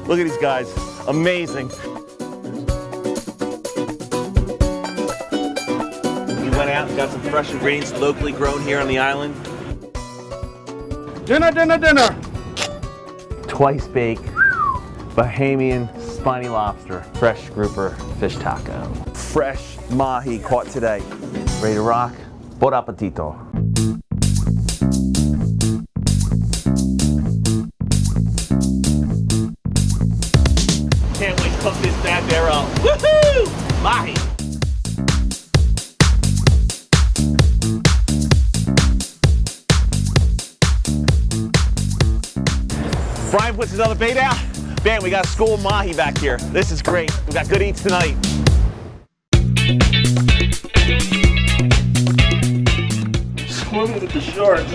Look at these guys, amazing. We went out and got some fresh ingredients locally grown here on the island. Dinner, dinner, dinner. Twice baked Bahamian spiny lobster, fresh grouper fish taco. Fresh mahi caught today. Ready to rock? Bon appetito. Can't wait to cook this bad bear up. Woohoo! Mahi! Brian puts another bait out. Bam, we got a school of mahi back here. This is great. We got good eats tonight. Swimming with the sharks.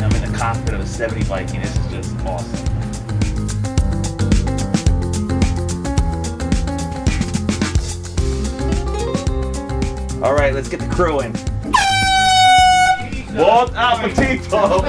I'm in the cockpit of a 70 Viking. This is just awesome. All right, let's get the crew in. Bon appetito!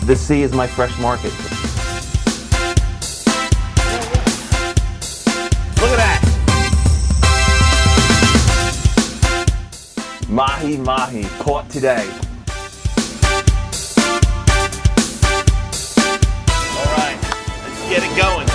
The sea is my fresh market. Look at that! Mahi mahi, caught today. All right, let's get it going.